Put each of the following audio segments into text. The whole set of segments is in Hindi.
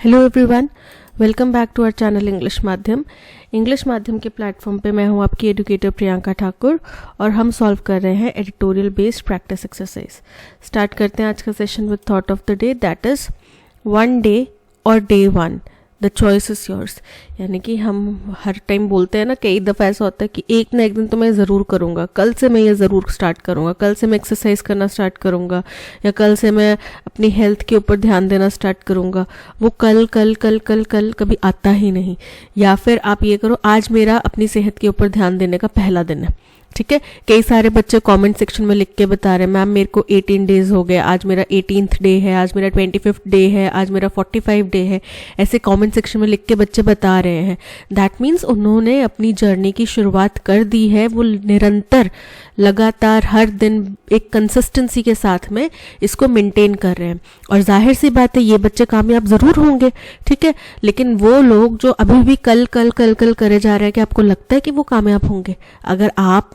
Hello everyone, welcome back to our channel English माध्यम के प्लेटफॉर्म पे मैं हूँ आपकी एजुकेटर प्रियंका ठाकुर और हम सॉल्व कर रहे हैं editorial based practice exercise. Start करते हैं आज का session with thought of the day, that is one day और day one, the choice is yours. यानी कि हम हर टाइम बोलते हैं ना, कई दफ़ा ऐसा होता है कि एक ना एक दिन तो मैं ज़रूर करूँगा, कल से मैं ये ज़रूर स्टार्ट करूँगा, कल से मैं एक्सरसाइज करना स्टार्ट करूँगा, या कल से मैं अपनी हेल्थ के ऊपर ध्यान देना स्टार्ट करूँगा। वो कल कल कल कल कल कभी आता ही नहीं। या फिर आप ये करो, आज मेरा अपनी सेहत के ऊपर ध्यान देने का पहला दिन है। ठीक है, कई सारे बच्चे कमेंट सेक्शन में लिख के बता रहे हैं, मैम मेरे को 18 डेज हो गए, आज मेरा 18th डे है, आज मेरा 25th डे है, आज मेरा 45 डे है। ऐसे कमेंट सेक्शन में लिख के बच्चे बता रहे हैं। दैट मीन्स उन्होंने अपनी जर्नी की शुरुआत कर दी है। वो निरंतर लगातार हर दिन एक कंसिस्टेंसी के साथ में इसको मेंटेन कर रहे हैं। और जाहिर सी बात है, ये बच्चे कामयाब ज़रूर होंगे, ठीक है। लेकिन वो लोग जो अभी भी कल कल कल कल करे जा रहे हैं, कि आपको लगता है कि वो कामयाब होंगे? अगर आप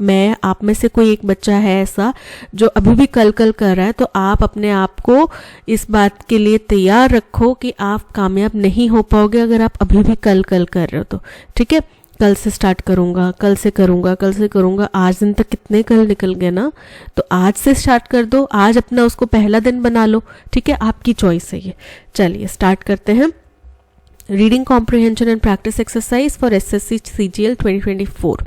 में से कोई एक बच्चा है ऐसा जो अभी भी कल कल कर रहा है, तो आप अपने आप को इस बात के लिए तैयार रखो कि आप कामयाब नहीं हो पाओगे अगर आप अभी भी कल कल कर रहे हो तो। ठीक है, कल से स्टार्ट करूंगा, कल से करूंगा, कल से करूंगा। आज दिन तक कितने कल निकल गए ना, तो आज से स्टार्ट कर दो, आज अपना उसको पहला दिन बना लो। ठीक है, आपकी चॉइस है ये। चलिए स्टार्ट करते हैं। Reading comprehension and practice exercise for SSC CGL 2024।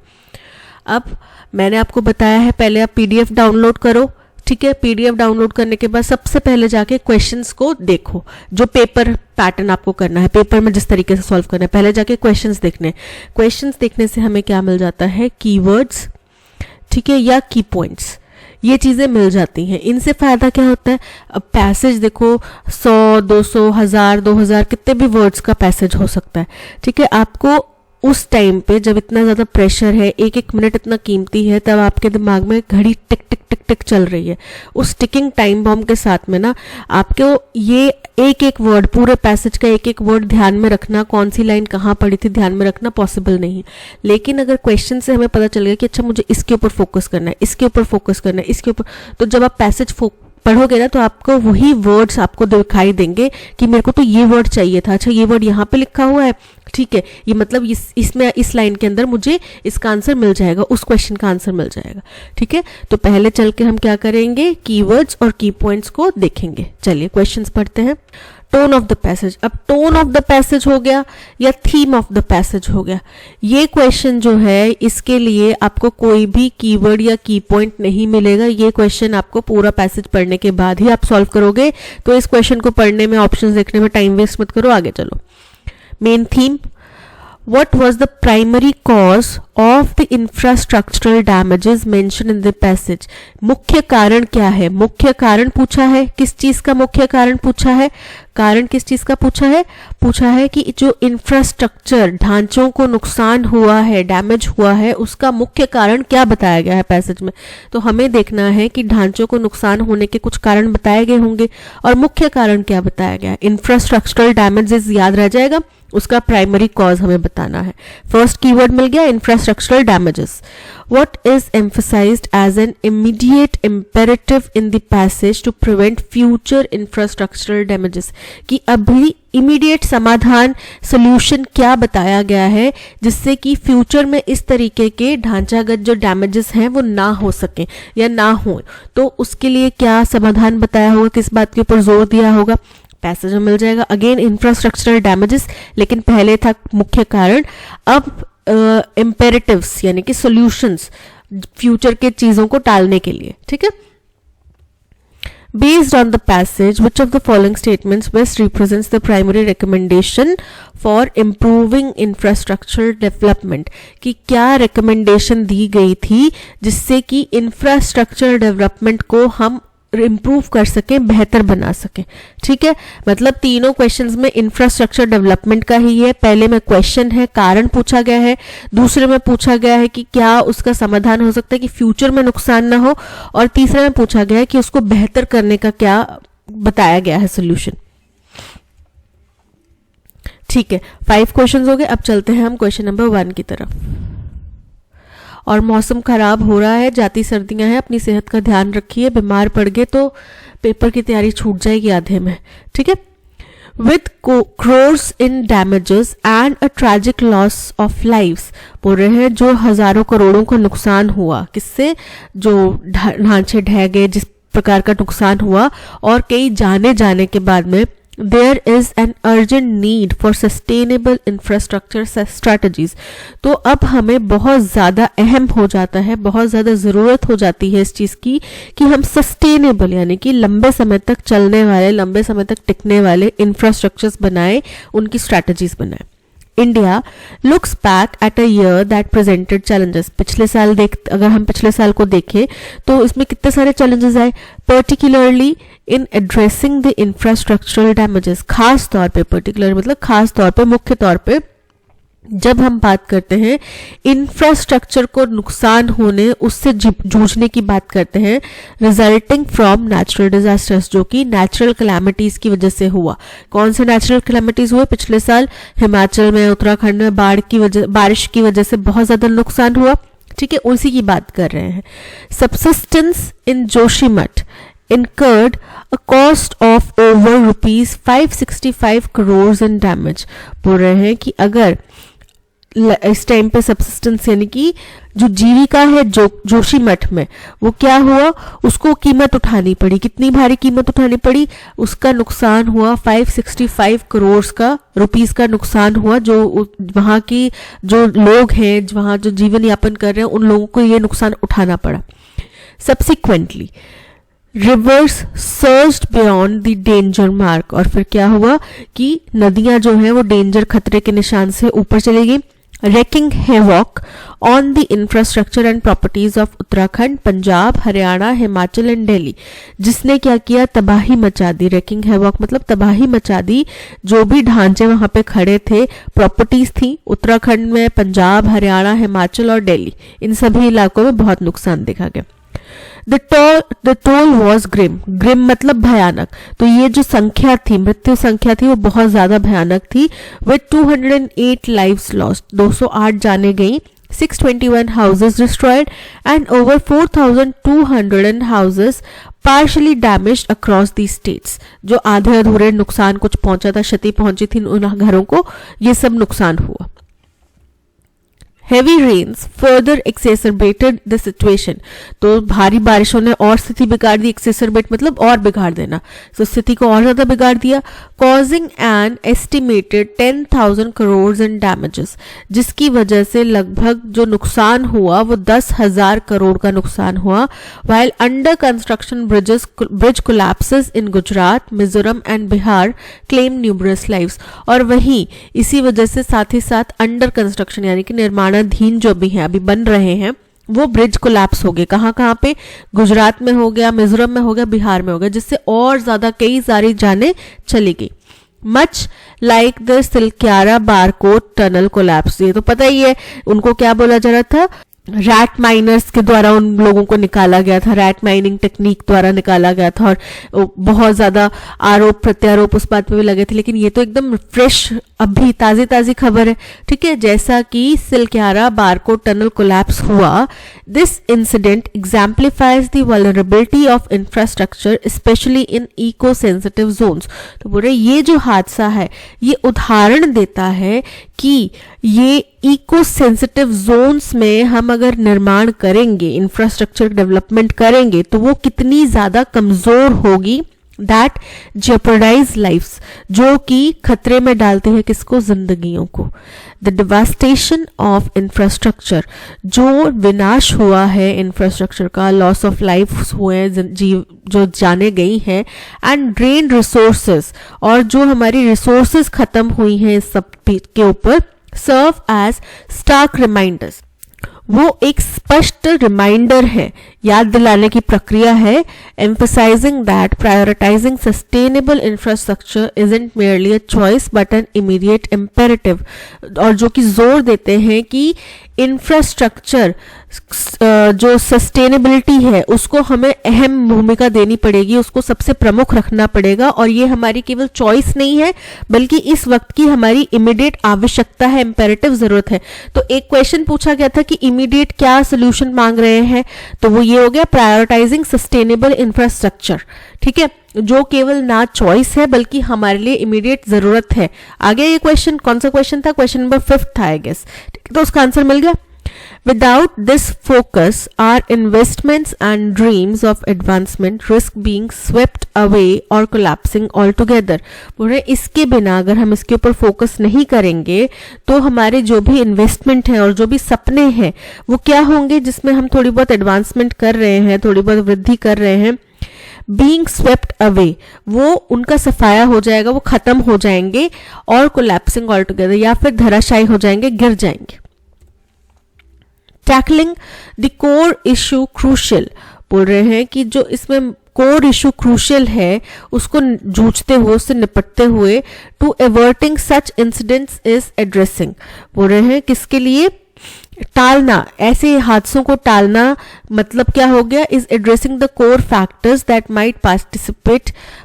अब मैंने आपको बताया है, पहले आप पीडीएफ डाउनलोड करो। ठीक है, पीडीएफ डाउनलोड करने के बाद सबसे पहले जाके क्वेश्चंस को देखो, जो पेपर पैटर्न आपको करना है, पेपर में जिस तरीके से सॉल्व करना है, पहले जाके क्वेश्चंस देखने। क्वेश्चंस देखने से हमें क्या मिल जाता है? कीवर्ड्स, ठीक है, या की पॉइंट्स, ये चीज़ें मिल जाती हैं। इनसे फ़ायदा क्या होता है? अब पैसेज देखो, 100, 200, 1000, 2000 कितने भी वर्ड्स का पैसेज हो सकता है। ठीक है, आपको उस टाइम पे जब इतना ज़्यादा प्रेशर है, एक एक मिनट इतना कीमती है, तब आपके दिमाग में घड़ी टिक टिक टिक टिक चल रही है। उस टिकिंग टाइम बॉम्ब के साथ में ना आपको ये एक एक वर्ड, पूरे पैसेज का एक एक वर्ड ध्यान में रखना, कौन सी लाइन कहाँ पड़ी थी ध्यान में रखना पॉसिबल नहीं है। लेकिन अगर क्वेश्चन से हमें पता चल गया कि अच्छा मुझे इसके ऊपर फोकस करना है, इसके ऊपर फोकस करना है, इसके ऊपर, तो जब आप पैसेज पढ़ोगे ना, तो आपको वही वर्ड्स आपको दिखाई देंगे कि मेरे को तो ये वर्ड चाहिए था, अच्छा ये वर्ड यहाँ पे लिखा हुआ है, ठीक है, ये मतलब इसमें इस लाइन के अंदर मुझे इसका आंसर मिल जाएगा, उस क्वेश्चन का आंसर मिल जाएगा। ठीक है, तो पहले चल के हम क्या करेंगे? कीवर्ड्स और की पॉइंट्स को देखेंगे। चलिए क्वेश्चंस पढ़ते हैं। Tone of the passage. अब टोन ऑफ द पैसेज हो गया या थीम ऑफ द पैसेज हो गया। ये क्वेश्चन जो है, इसके लिए आपको कोई भी कीवर्ड या की पॉइंट नहीं मिलेगा। ये क्वेश्चन आपको पूरा पैसेज पढ़ने के बाद ही आप सॉल्व करोगे। तो इस क्वेश्चन को पढ़ने में, ऑप्शंस देखने में टाइम वेस्ट मत करो, आगे चलो। Main theme, what was the primary cause of the infrastructural damages mentioned in the passage? मुख्य कारण क्या है? मुख्य कारण पूछा है, किस चीज का मुख्य कारण पूछा है? कारण किस चीज का पूछा है? पूछा है कि जो इंफ्रास्ट्रक्चर, ढांचों को नुकसान हुआ है, डैमेज हुआ है, उसका मुख्य कारण क्या बताया गया है पैसेज में। तो हमें देखना है कि ढांचों को नुकसान होने के कुछ कारण बताए गए होंगे, और मुख्य कारण क्या बताया गया है? इंफ्रास्ट्रक्चरल डैमेजेस याद रह जाएगा, उसका प्राइमरी कॉज हमें बताना है। फर्स्ट कीवर्ड मिल गया, infrastructural damages. What is emphasized as an immediate imperative in the passage to prevent future infrastructural damages? कि अभी इमीडिएट समाधान, सोल्यूशन क्या बताया गया है जिससे कि फ्यूचर में इस तरीके के ढांचागत जो डैमेजेस हैं वो ना हो सके या ना हो। तो उसके लिए क्या समाधान बताया होगा, किस बात के ऊपर जोर दिया होगा? पैसेज में मिल जाएगा। अगेन इंफ्रास्ट्रक्चरल डैमेजेस, लेकिन पहले था मुख्य कारण। अब इम्पेरेटिव्स यानी कि सॉल्यूशंस, फ्यूचर के चीजों को टालने के लिए। ठीक है, based on the passage which of the following statements best represents the primary recommendation for improving infrastructural development? कि क्या रिकमेंडेशन दी गई थी जिससे कि इंफ्रास्ट्रक्चर डेवलपमेंट को हम इम्प्रूव कर सके, बेहतर बना सके। ठीक है, मतलब तीनों क्वेश्चंस में इंफ्रास्ट्रक्चर डेवलपमेंट का ही है। पहले में क्वेश्चन है, कारण पूछा गया है, दूसरे में पूछा गया है कि क्या उसका समाधान हो सकता है कि फ्यूचर में नुकसान ना हो, और तीसरे में पूछा गया है कि उसको बेहतर करने का क्या बताया गया है सोल्यूशन। ठीक है, 5 क्वेश्चंस हो गए। अब चलते हैं हम क्वेश्चन नंबर 1 की तरफ। और मौसम खराब हो रहा है, जाती सर्दियां हैं, अपनी सेहत का ध्यान रखिए, बीमार पड़ गए तो पेपर की तैयारी छूट जाएगी आधे में। ठीक है, with crores in damages and a tragic loss of lives। बोल रहे हैं जो हजारों करोड़ों का नुकसान हुआ, किससे, जो ढांचे ढह गए, जिस प्रकार का नुकसान हुआ, और कई जाने के बाद में there is an urgent need for sustainable infrastructure strategies। तो अब हमें बहुत ज़्यादा अहम हो जाता है, बहुत ज़्यादा ज़रूरत हो जाती है इस चीज़ की कि हम सस्टेनेबल यानी कि लंबे समय तक चलने वाले, लंबे समय तक टिकने वाले इंफ्रास्ट्रक्चर्स बनाए, उनकी स्ट्रैटेजीज बनाए। India looks back at a year that presented challenges. अगर हम पिछले साल को देखें तो इसमें कितने सारे चैलेंजेस आए, particularly in addressing the infrastructural damages. खास तौर पे, पर्टिकुलर मतलब खास तौर पे, मुख्य तौर पे जब हम बात करते हैं इंफ्रास्ट्रक्चर को नुकसान होने, उससे जूझने की बात करते हैं, रिजल्टिंग फ्रॉम नेचुरल डिजास्टर्स, जो कि नेचुरल कैलामिटीज की वजह से हुआ। कौन से नेचुरल कैलामिटीज हुए पिछले साल? हिमाचल में, उत्तराखंड में बारिश की वजह से बहुत ज्यादा नुकसान हुआ, ठीक है, उसी की बात कर रहे हैं। Subsistence in Joshimath incurred a cost of over rupees 565 crores in damage। बोल रहे हैं कि अगर इस टाइम पे सबसिस्टेंस यानी कि जो जीविका है जोशीमठ में, वो क्या हुआ, उसको कीमत उठानी पड़ी। कितनी भारी कीमत उठानी पड़ी? उसका नुकसान हुआ 565 करोड़ का रुपीस का नुकसान हुआ। जो वहां की जो लोग हैं, वहां जो जीवन यापन कर रहे हैं, उन लोगों को ये नुकसान उठाना पड़ा। Subsequently reverse surged beyond the danger mark. और फिर क्या हुआ कि नदियां जो है वो डेंजर, खतरे के निशान से ऊपर चली गई। wreaking havoc on the infrastructure and properties of Uttarakhand, Punjab, Haryana, Himachal and Delhi. जिसने क्या किया? तबाही मचा दी। wreaking havoc मतलब तबाही मचा दी। जो भी ढांचे वहां पे खड़े थे, प्रॉपर्टीज थी, उत्तराखंड में, पंजाब, हरियाणा, हिमाचल और दिल्ली, इन सभी इलाकों में बहुत नुकसान देखा गया। The toll was grim। Grim मतलब भयानक। तो ये जो संख्या थी, मृत्यु संख्या थी, वो बहुत ज्यादा भयानक थी। With 208 lives lost, 208 जाने गई, 621 houses destroyed and over 4,200 houses partially damaged across these states। जो आधे अधूरे नुकसान कुछ पहुंचा था, क्षति पहुंची थी उन घरों को, ये सब नुकसान हुआ। Heavy rains further exacerbated the situation। तो भारी बारिशों ने और स्थिति बिगाड़ दी। exacerbate मतलब और बिगाड़ देना, तो स्थिति को और ज्यादा बिगाड़ दिया। causing an estimated 10,000 crores in damages। जिसकी वजह से लगभग जो नुकसान हुआ वो 10,000 करोड़ का नुकसान हुआ। while under construction bridge collapses in Gujarat, Mizoram and Bihar claim numerous lives। और वहीं इसी वजह से साथ ही साथ अंडर कंस्ट्रक्शन यानी कि निर्माणाधीन जो भी हैं, अभी बन रहे हैं, वो ब्रिज कोलैप्स हो गए। कहाँ पे? गुजरात में हो गया, मिजोरम में हो गया, बिहार में हो गया, जिससे और ज्यादा कई सारी जानें चली गई। Much like the Silkyara Barkot tunnel collapse. ये तो पता ही है, उनको क्या बोला जा रहा था? रैट माइनर्स के द्वारा उन लोगों को निकाला गया था, रैट माइनिंग टेक्निक द्वारा निकाला गया था, और बहुत ज्यादा आरोप प्रत्यारोप उस बात पे भी लगे थे। लेकिन ये तो एकदम फ्रेश, अभी ताजी खबर है, ठीक है। जैसा कि सिलक्यारा बारकोट टनल कोलैप्स हुआ, this incident exemplifies the vulnerability of infrastructure specially in eco sensitive zones. तो बोल रहे ये जो हादसा है, ये उदाहरण देता है कि ये इको सेंसिटिव जोन्स में हम अगर निर्माण करेंगे, इंफ्रास्ट्रक्चर डेवलपमेंट करेंगे, तो वो कितनी ज्यादा कमजोर होगी। दैट जेपरडाइज लाइफ्स, जो कि खतरे में डालते हैं किसको? जिंदगियों को। द डिवास्टेशन ऑफ इंफ्रास्ट्रक्चर, जो विनाश हुआ है इंफ्रास्ट्रक्चर का, लॉस ऑफ लाइफ हुए, जीव जो जाने गई हैं, एंड ड्रेन रिसोर्सेज, और जो हमारी रिसोर्सेज खत्म हुई हैं इस सब के ऊपर, सर्व एज स्टार्क रिमाइंडर्स। वो एक स्पष्ट रिमाइंडर है, याद दिलाने की प्रक्रिया है। emphasizing that prioritizing sustainable infrastructure isn't merely a choice but an immediate imperative। और जो कि जोर देते हैं कि इंफ्रास्ट्रक्चर जो सस्टेनेबिलिटी है उसको हमें अहम भूमिका देनी पड़ेगी, उसको सबसे प्रमुख रखना पड़ेगा, और ये हमारी केवल चॉइस नहीं है बल्कि इस वक्त की हमारी इमीडिएट आवश्यकता है, इंपेरेटिव जरूरत है। तो एक क्वेश्चन पूछा गया था कि इमीडिएट क्या सोल्यूशन मांग रहे हैं, तो वो ये हो गया प्रायोरिटाइजिंग सस्टेनेबल इंफ्रास्ट्रक्चर, ठीक है, जो केवल ना चॉइस है बल्कि हमारे लिए इमीडिएट जरूरत है। आगे ये क्वेश्चन कौन सा क्वेश्चन था, क्वेश्चन नंबर 5 था आई गेस, तो उसका आंसर मिल गया। Without this focus, our investments and dreams of advancement risk being swept away or collapsing altogether। बोल रहे इसके बिना अगर हम इसके ऊपर फोकस नहीं करेंगे तो हमारे जो भी इन्वेस्टमेंट है और जो भी सपने हैं वो क्या होंगे, जिसमें हम थोड़ी बहुत एडवांसमेंट कर रहे हैं, थोड़ी बहुत वृद्धि कर रहे हैं, बीइंग स्वेप्ट अवे, वो उनका सफाया हो जाएगा, वो खत्म हो जाएंगे, और कोलैप्सिंग ऑलटुगेदर, या फिर धराशायी हो जाएंगे, गिर जाएंगे। Tackling the core issue crucial, बोल रहे हैं कि जो इसमें कोर इशू क्रूशियल है उसको जूझते हुए, उससे निपटते हुए, to averting such incidents is addressing, बोल रहे हैं किसके लिए, टालना, ऐसे हादसों को टालना, मतलब क्या हो गया, is addressing the core factors that might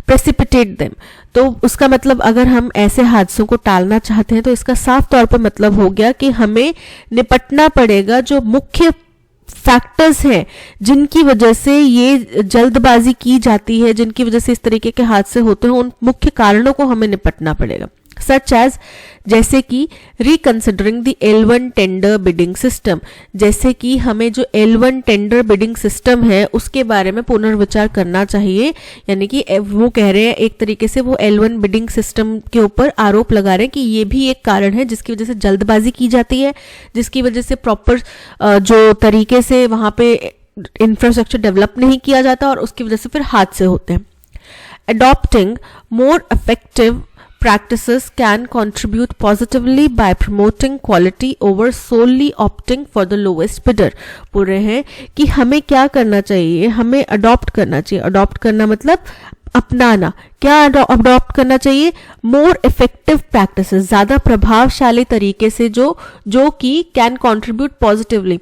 precipitate them. तो उसका मतलब अगर हम ऐसे हादसों को टालना चाहते हैं तो इसका साफ तौर पर मतलब हो गया कि हमें निपटना पड़ेगा जो मुख्य फैक्टर्स हैं जिनकी वजह से ये जल्दबाजी की जाती है, जिनकी वजह से इस तरीके के हादसे होते हैं, उन मुख्य कारणों को हमें निपटना पड़ेगा। सच एज, जैसे कि reconsidering the L1 tender bidding system, जैसे कि हमें जो L1 टेंडर बिडिंग सिस्टम है उसके बारे में पुनर्विचार करना चाहिए। यानी कि वो कह रहे हैं एक तरीके से वो L1 बिडिंग सिस्टम के ऊपर आरोप लगा रहे हैं कि ये भी एक कारण है जिसकी वजह से जल्दबाजी की जाती है, जिसकी वजह से प्रॉपर जो तरीके से वहां पे इंफ्रास्ट्रक्चर डेवलप नहीं किया जाता और उसकी वजह से फिर हादसे होते हैं। Adopting more effective practices can contribute positively by promoting quality over solely opting for the lowest bidder। बोल रहे हैं कि हमें क्या करना चाहिए, हमें अडॉप्ट करना चाहिए। अडॉप्ट करना मतलब अपनाना। क्या अडॉप्ट करना चाहिए, मोर इफेक्टिव प्रैक्टिसेस, ज्यादा प्रभावशाली तरीके से जो कि can contribute positively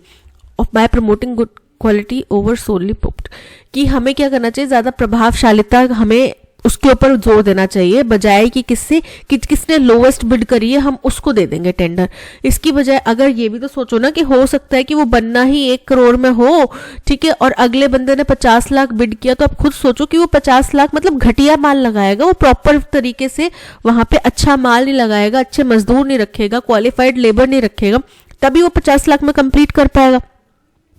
by promoting good quality over solely put, कि हमें क्या करना चाहिए, ज्यादा प्रभावशालीता हमें उसके ऊपर जोर देना चाहिए, बजाय कि किसने लोवेस्ट बिड करी है हम उसको दे देंगे टेंडर। इसकी बजाय अगर ये भी तो सोचो ना कि हो सकता है कि वो बनना ही 1 करोड़ में हो, ठीक है, और अगले बंदे ने 50 लाख बिड किया, तो आप खुद सोचो कि वो 50 लाख मतलब घटिया माल लगाएगा, वो प्रॉपर तरीके से वहां पे अच्छा माल नहीं लगाएगा, अच्छे मजदूर नहीं रखेगा, क्वालिफाइड लेबर नहीं रखेगा, तभी वो 50 लाख में कंप्लीट कर पाएगा,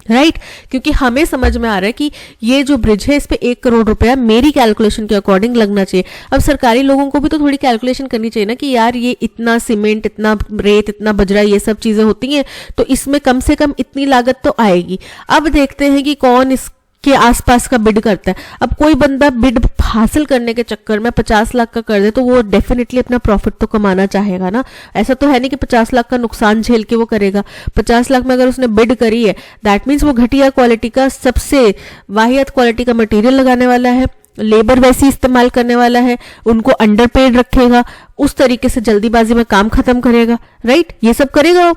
राइट क्योंकि हमें समझ में आ रहा है कि ये जो ब्रिज है इस पे 1 करोड़ रुपया मेरी कैलकुलेशन के अकॉर्डिंग लगना चाहिए। अब सरकारी लोगों को भी तो थोड़ी कैलकुलेशन करनी चाहिए ना कि यार ये इतना सीमेंट, इतना रेत, इतना बजरा, ये सब चीजें होती हैं, तो इसमें कम से कम इतनी लागत तो आएगी। अब देखते हैं कि कौन इसके आसपास का बिड करता है। अब कोई बंदा बिड हासिल करने के चक्कर में 50 लाख का कर दे तो वो डेफिनेटली अपना प्रॉफिट तो कमाना चाहेगा ना। ऐसा तो है नहीं कि 50 लाख का नुकसान झेल के वो करेगा। 50 लाख में अगर उसने बिड करी है दैट मीन्स वो घटिया क्वालिटी का, सबसे वाहियात क्वालिटी का मटेरियल लगाने वाला है, लेबर वैसी इस्तेमाल करने वाला है, उनको अंडरपेड रखेगा, उस तरीके से जल्दीबाजी में काम खत्म करेगा, राइट ये सब करेगा।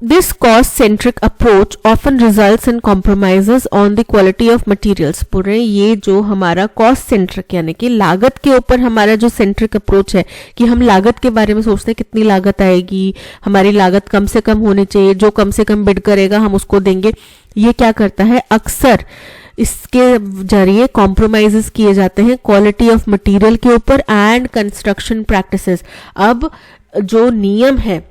This cost-centric approach often results in compromises on the quality of materials। बोल रहे हैं ये जो हमारा cost-centric यानी कि लागत के ऊपर हमारा जो centric approach है कि हम लागत के बारे में सोचते हैं कितनी लागत आएगी, हमारी लागत कम से कम होनी चाहिए, जो कम से कम बिड करेगा हम उसको देंगे। ये क्या करता है, अक्सर इसके जरिए कॉम्प्रोमाइजेस किए जाते हैं क्वालिटी ऑफ मटेरियल के ऊपर एंड कंस्ट्रक्शन प्रैक्टिसेस। अब जो नियम है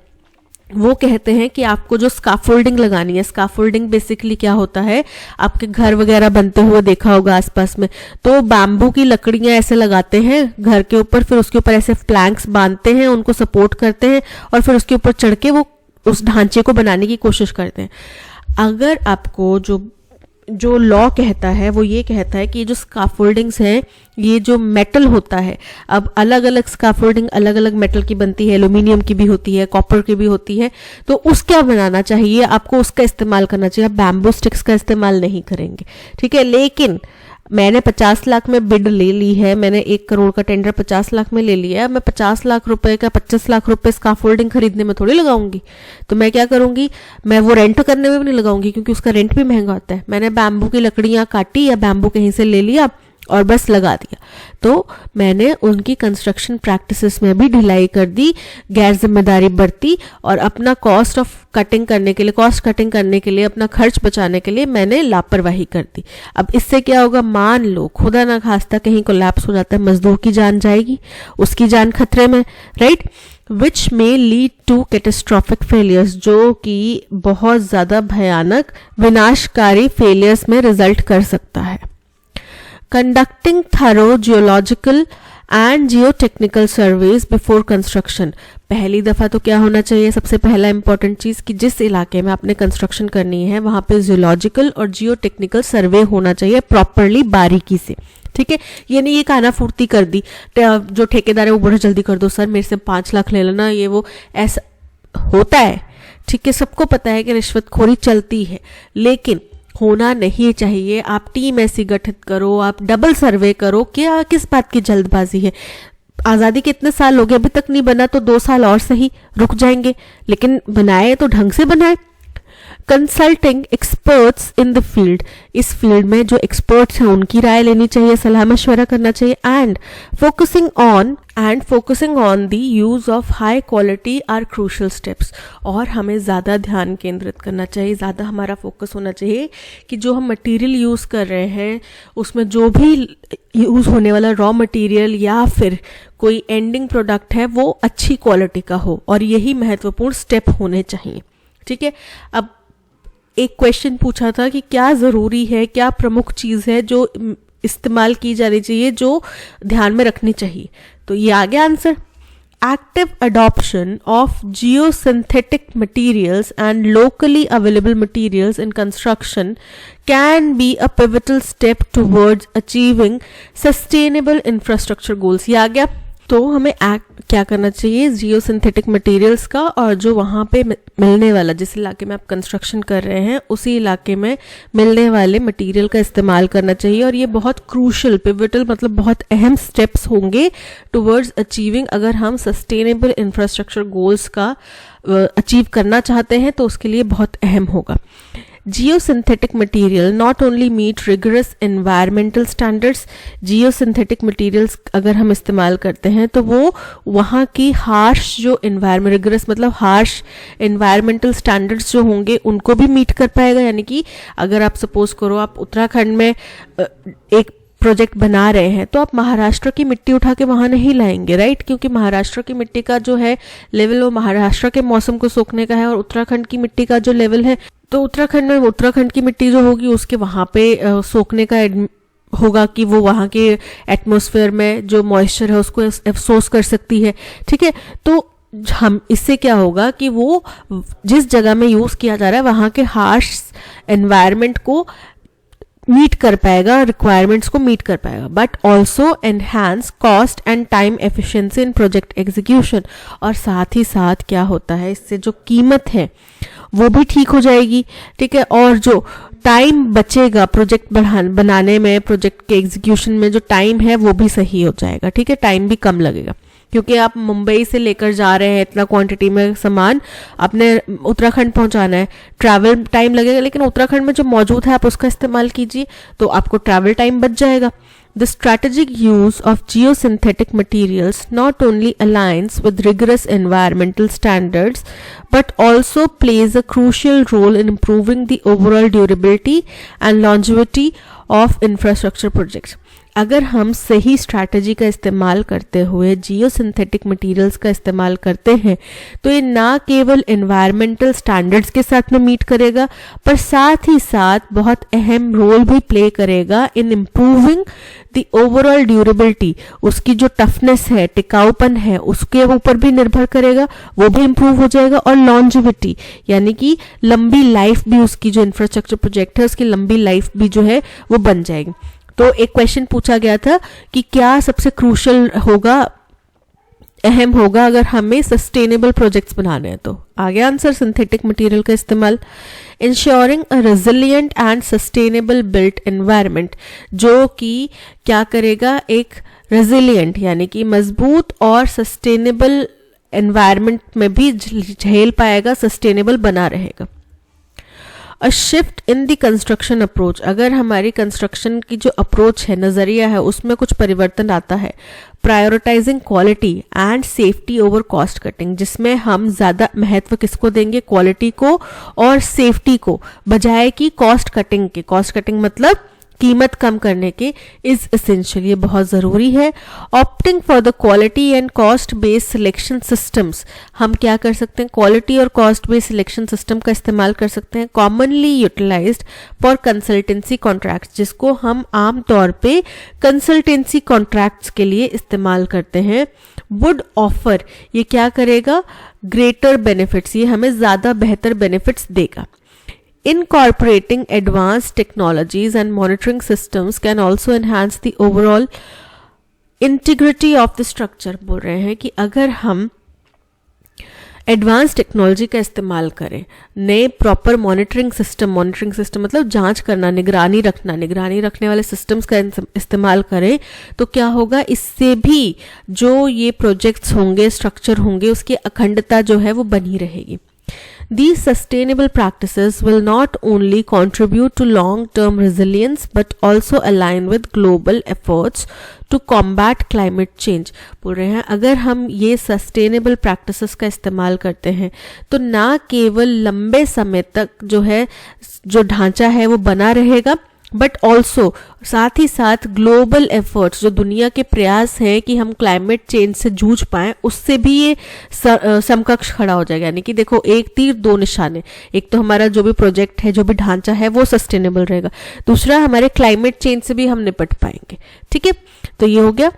वो कहते हैं कि आपको जो स्काफोल्डिंग लगानी है, स्काफोल्डिंग बेसिकली क्या होता है, आपके घर वगैरह बनते हुए देखा होगा आसपास में, तो बैम्बू की लकड़ियां ऐसे लगाते हैं घर के ऊपर, फिर उसके ऊपर ऐसे प्लैंक्स बांधते हैं, उनको सपोर्ट करते हैं और फिर उसके ऊपर चढ़ के वो उस ढांचे को बनाने की कोशिश करते हैं। अगर आपको जो लॉ कहता है वो ये कहता है कि जो स्काफोल्डिंग्स हैं ये जो मेटल होता है, अब अलग अलग स्काफोल्डिंग अलग अलग मेटल की बनती है, एल्यूमिनियम की भी होती है, कॉपर की भी होती है, तो उसका बनाना चाहिए आपको, उसका इस्तेमाल करना चाहिए। बैम्बू स्टिक्स का इस्तेमाल नहीं करेंगे, ठीक है। लेकिन मैंने 50 लाख में बिड ले ली है, मैंने 1 करोड़ का टेंडर 50 लाख में ले लिया है, मैं 50 लाख रुपए का 25 लाख रुपए स्काफोल्डिंग खरीदने में थोड़ी लगाऊंगी। तो मैं क्या करूंगी, मैं वो रेंट करने में भी नहीं लगाऊंगी क्योंकि उसका रेंट भी महंगा होता है। मैंने बैम्बू की लकड़ियां काटी या बैम्बू कहीं से ले लिया और बस लगा दिया। तो मैंने उनकी कंस्ट्रक्शन प्रैक्टिसेस में भी ढिलाई कर दी, गैर जिम्मेदारी बरती और अपना कॉस्ट कटिंग करने के लिए अपना खर्च बचाने के लिए मैंने लापरवाही कर दी। अब इससे क्या होगा, मान लो खुदा ना खास्ता कहीं कोलैप्स हो जाता है, मजदूर की जान जाएगी, उसकी जान खतरे में, राइट, विच में लीड टू कैटेस्ट्रॉफिक फेलियर्स, जो कि बहुत ज़्यादा भयानक विनाशकारी फेलियर्स में रिजल्ट कर सकता है। Conducting thorough geological and geotechnical surveys before construction, पहली दफ़ा तो क्या होना चाहिए, सबसे पहला इंपॉर्टेंट चीज़ कि जिस इलाके में आपने कंस्ट्रक्शन करनी है वहाँ पे जियोलॉजिकल और जियोटेक्निकल सर्वे होना चाहिए प्रॉपरली, बारीकी से, ठीक है। ये नहीं ये काना फूर्ती कर दी, जो ठेकेदार है वो बड़ा जल्दी कर दो सर, मेरे से 5 लाख ले लेना, ये वो ऐसा होता है, ठीक है। सबको पता है कि रिश्वतखोरी चलती है, लेकिन होना नहीं चाहिए। आप टीम ऐसी गठित करो, आप डबल सर्वे करो, क्या किस बात की जल्दबाजी है। आज़ादी के इतने साल हो गए, अभी तक नहीं बना तो 2 साल और सही रुक जाएंगे, लेकिन बनाए तो ढंग से बनाए। Consulting experts in the field, इस फील्ड में जो एक्सपर्ट्स हैं उनकी राय लेनी चाहिए, सलाह मशवरा करना चाहिए। And focusing on the use of high quality are crucial steps, और हमें ज़्यादा ध्यान केंद्रित करना चाहिए, ज़्यादा हमारा फोकस होना चाहिए कि जो हम मटेरियल यूज़ कर रहे हैं उसमें जो भी यूज़ होने वाला रॉ मटेरियल या फिर कोई एंडिंग प्रोडक्ट है वो अच्छी क्वालिटी का हो, और यही महत्वपूर्ण स्टेप होने चाहिए, ठीक है। अब एक क्वेश्चन पूछा था कि क्या ज़रूरी है, क्या प्रमुख चीज़ है जो इस्तेमाल की जानी चाहिए, जो ध्यान में रखनी चाहिए, तो ये आ गया answer. Active adoption of geosynthetic materials and locally available materials in construction can be a pivotal step towards achieving sustainable infrastructure goals. ये आ गया। तो हमें क्या करना चाहिए, जियोसिंथेटिक मटेरियल्स का और जो वहाँ पे मिलने वाला, जिस इलाके में आप कंस्ट्रक्शन कर रहे हैं उसी इलाके में मिलने वाले मटेरियल का इस्तेमाल करना चाहिए। और ये बहुत क्रूशल, पिवटल मतलब बहुत अहम स्टेप्स होंगे टुवर्ड्स अचीविंग, अगर हम सस्टेनेबल इंफ्रास्ट्रक्चर गोल्स का अचीव करना चाहते हैं तो उसके लिए बहुत अहम होगा। Geosynthetic material not only meet rigorous environmental standards, geosynthetic materials अगर हम इस्तेमाल करते हैं तो वो वहाँ की हार्श जो environment, rigorous मतलब हार्श environmental standards जो होंगे उनको भी मीट कर पाएगा। यानी कि अगर आप सपोज करो आप उत्तराखंड में एक प्रोजेक्ट बना रहे हैं तो आप महाराष्ट्र की मिट्टी उठा के वहाँ नहीं लाएंगे, राइट, क्योंकि महाराष्ट्र की मिट्टी का जो है लेवल वो महाराष्ट्र के मौसम को सोखने का है, और उत्तराखंड की मिट्टी का जो लेवल है तो उत्तराखंड में उत्तराखंड की मिट्टी जो होगी उसके वहाँ पे सोखने का होगा कि वो वहाँ के एटमॉस्फेयर में जो मॉइस्चर है उसको अफसोस कर सकती है, ठीक है। तो हम इससे क्या होगा कि वो जिस जगह में यूज़ किया जा रहा है वहाँ के हार्श एनवायरनमेंट को मीट कर पाएगा, रिक्वायरमेंट्स को मीट कर पाएगा, but also enhance cost and time efficiency in project execution. और साथ ही साथ क्या होता है, इससे जो कीमत है वो भी ठीक हो जाएगी, ठीक है, और जो टाइम बचेगा प्रोजेक्ट बनाने में, प्रोजेक्ट के एग्जीक्यूशन में जो टाइम है वो भी सही हो जाएगा, ठीक है, टाइम भी कम लगेगा। क्योंकि आप मुंबई से लेकर जा रहे हैं इतना क्वांटिटी में सामान, आपने उत्तराखंड पहुंचाना है, ट्रैवल टाइम लगेगा, लेकिन उत्तराखंड में जो मौजूद है आप उसका इस्तेमाल कीजिए तो आपको ट्रैवल टाइम बच जाएगा। The strategic use of geosynthetic materials not only aligns with rigorous environmental standards but also plays a crucial role in improving the overall durability and longevity of infrastructure projects. अगर हम सही स्ट्रैटेजी का इस्तेमाल करते हुए जियोसिंथेटिक मटेरियल्स का इस्तेमाल करते हैं तो ये ना केवल एनवायरमेंटल स्टैंडर्ड्स के साथ में मीट करेगा पर साथ ही साथ बहुत अहम रोल भी प्ले करेगा in improving the overall durability. उसकी जो टफनेस है, टिकाऊपन है, उसके ऊपर भी निर्भर करेगा, वो भी इम्प्रूव हो जाएगा। और लॉन्जिविटी यानी कि लंबी लाइफ भी, उसकी जो इंफ्रास्ट्रक्चर प्रोजेक्ट है उसकी लंबी लाइफ भी जो है वो बन जाएगी। तो एक क्वेश्चन पूछा गया था कि क्या सबसे क्रूशल होगा, अहम होगा अगर हमें सस्टेनेबल प्रोजेक्ट्स बनाने हैं, तो आगे आंसर सिंथेटिक मटेरियल का इस्तेमाल। Ensuring a resilient and sustainable built environment, जो कि क्या करेगा, एक रेजिलिएंट यानी कि मजबूत और सस्टेनेबल एनवायरनमेंट में भी झेल पाएगा, सस्टेनेबल बना रहेगा। अ shift in the construction approach, अगर हमारी कंस्ट्रक्शन की जो अप्रोच है, नज़रिया है, उसमें कुछ परिवर्तन आता है, prioritising quality and safety over cost cutting, जिसमें हम ज़्यादा महत्व किसको देंगे, क्वालिटी को और सेफ्टी को, बजाय कि कॉस्ट कटिंग के। कॉस्ट कटिंग मतलब कीमत कम करने के, इज एसेंशियल, ये बहुत ज़रूरी है। Opting for the quality and cost based selection systems, हम क्या कर सकते हैं, क्वालिटी और कॉस्ट बेस्ड सिलेक्शन सिस्टम का इस्तेमाल कर सकते हैं। Commonly utilised for consultancy contracts, जिसको हम आम तौर पे कंसल्टेंसी कॉन्ट्रैक्ट्स के लिए इस्तेमाल करते हैं। वुड ऑफर, ये क्या करेगा, ग्रेटर बेनिफिट्स, ये हमें ज़्यादा बेहतर बेनिफिट्स देगा। Incorporating advanced technologies and monitoring systems can also enhance the overall integrity of the structure। बोल रहे हैं कि अगर हम एडवांस टेक्नोलॉजी का इस्तेमाल करें, नए प्रॉपर मॉनिटरिंग सिस्टम मतलब जांच करना, निगरानी रखने वाले सिस्टम्स का इस्तेमाल करें, तो क्या होगा, इससे भी जो ये प्रोजेक्ट्स होंगे, स्ट्रक्चर होंगे, उसकी अखंडता जो है वो बनी रहेगी। These sustainable practices will not only contribute to long-term resilience but also align with global efforts to combat climate change। बोल रहे हैं अगर हम ये sustainable practices का इस्तेमाल करते हैं तो ना केवल लंबे समय तक जो है जो ढांचा है वो बना रहेगा, बट ऑल्सो साथ ही साथ ग्लोबल एफर्ट्स, जो दुनिया के प्रयास हैं कि हम क्लाइमेट चेंज से जूझ पाएं, उससे भी ये समकक्ष खड़ा हो जाएगा। यानी कि देखो, एक तीर दो निशाने, एक तो हमारा जो भी प्रोजेक्ट है, जो भी ढांचा है वो सस्टेनेबल रहेगा, दूसरा हमारे क्लाइमेट चेंज से भी हम निपट पाएंगे। ठीक है, तो ये हो गया।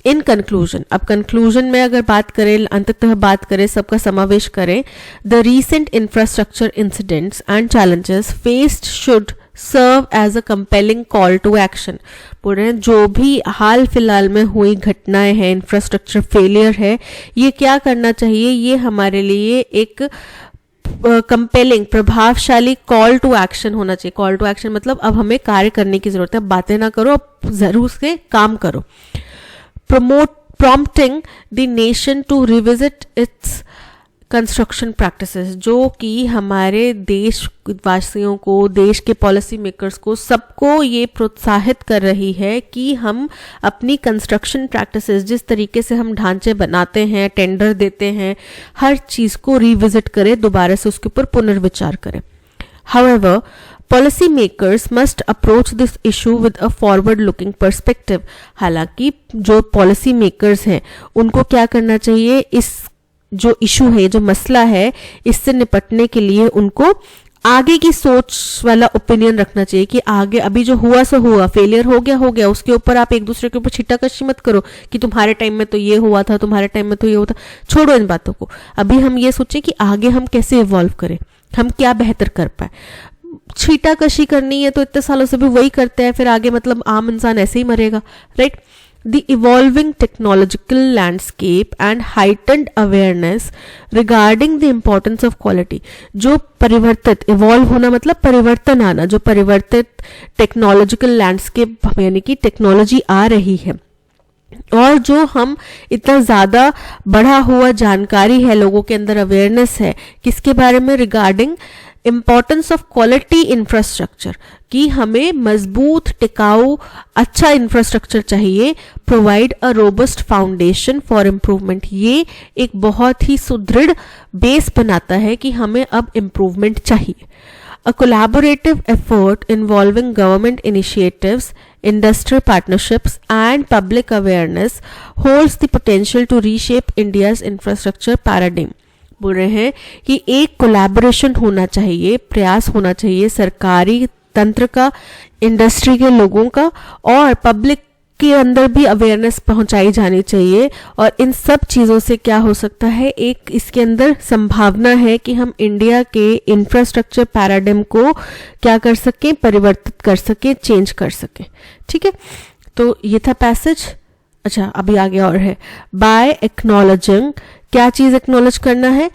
इन कंक्लूजन, अब कंक्लूजन में अगर बात करें, अंततः बात करें, सबका समावेश करें, the recent infrastructure incidents and challenges faced should serve as a compelling call to action. बोल रहे हैं जो भी हाल फिलहाल में हुई घटनाएं हैं, इंफ्रास्ट्रक्चर फेलियर है, ये क्या करना चाहिए, ये हमारे लिए एक कंपेलिंग, प्रभावशाली कॉल टू एक्शन होना चाहिए। कॉल टू एक्शन मतलब अब हमें कार्य करने की जरूरत है, बातें ना करो, अब जरूर से काम करो। prompting the nation to revisit its construction practices, जो कि हमारे देशवासियों को, देश के पॉलिसी मेकर्स को, सबको ये प्रोत्साहित कर रही है कि हम अपनी कंस्ट्रक्शन प्रैक्टिसेस, जिस तरीके से हम ढांचे बनाते हैं, टेंडर देते हैं, हर चीज़ को रिविजिट करें, दोबारा से उसके ऊपर पुनर्विचार करें। However, policy makers must approach this issue with a forward-looking perspective। हालांकि जो पॉलिसी मेकर्स हैं उनको क्या करना चाहिए, इस जो इशू है, जो मसला है, इससे निपटने के लिए उनको आगे की सोच वाला ओपिनियन रखना चाहिए कि आगे अभी जो हुआ सो हुआ, फेलियर हो गया, उसके ऊपर आप एक दूसरे के ऊपर छिट्टाकशी मत करो कि तुम्हारे टाइम में तो ये हुआ था, तुम्हारे टाइम में तो ये हुआ था। छोड़ो इन बातों को, अभी हम ये सोचें कि आगे हम कैसे इवॉल्व करें, हम क्या बेहतर कर पाए। छीटाकशी करनी है तो इतने सालों से भी वही करते हैं, फिर आगे मतलब आम इंसान ऐसे ही मरेगा, right. The evolving technological landscape and heightened awareness regarding the importance of quality, जो परिवर्तित, इवॉल्व होना मतलब परिवर्तन आना, जो परिवर्तित टेक्नोलॉजिकल लैंडस्केप यानी कि टेक्नोलॉजी आ रही है, और जो हम इतना ज़्यादा बढ़ा हुआ जानकारी है, लोगों के अंदर अवेयरनेस है, किसके बारे में, regarding importance of quality infrastructure, कि हमें मजबूत, टिकाऊ, अच्छा इंफ्रास्ट्रक्चर चाहिए। Provide a robust foundation for improvement, ये एक बहुत ही सुदृढ़ बेस बनाता है कि हमें अब इम्प्रूवमेंट चाहिए। A collaborative effort involving government initiatives, industrial partnerships and public awareness holds the potential to reshape India's infrastructure paradigm। बोल रहे हैं कि एक कोलैबोरेशन होना चाहिए, प्रयास होना चाहिए सरकारी तंत्र का, इंडस्ट्री के लोगों का, और पब्लिक के अंदर भी अवेयरनेस पहुंचाई जानी चाहिए। और इन सब चीज़ों से क्या हो सकता है, एक इसके अंदर संभावना है कि हम इंडिया के इंफ्रास्ट्रक्चर पैराडिम को क्या कर सकें, परिवर्तित कर सकें, चेंज कर सकें। ठीक है, तो ये था पैसेज। अच्छा, अभी आगे और है, बाय एक्नॉलेजिंग, क्या चीज़ एक्नॉलेज करना है,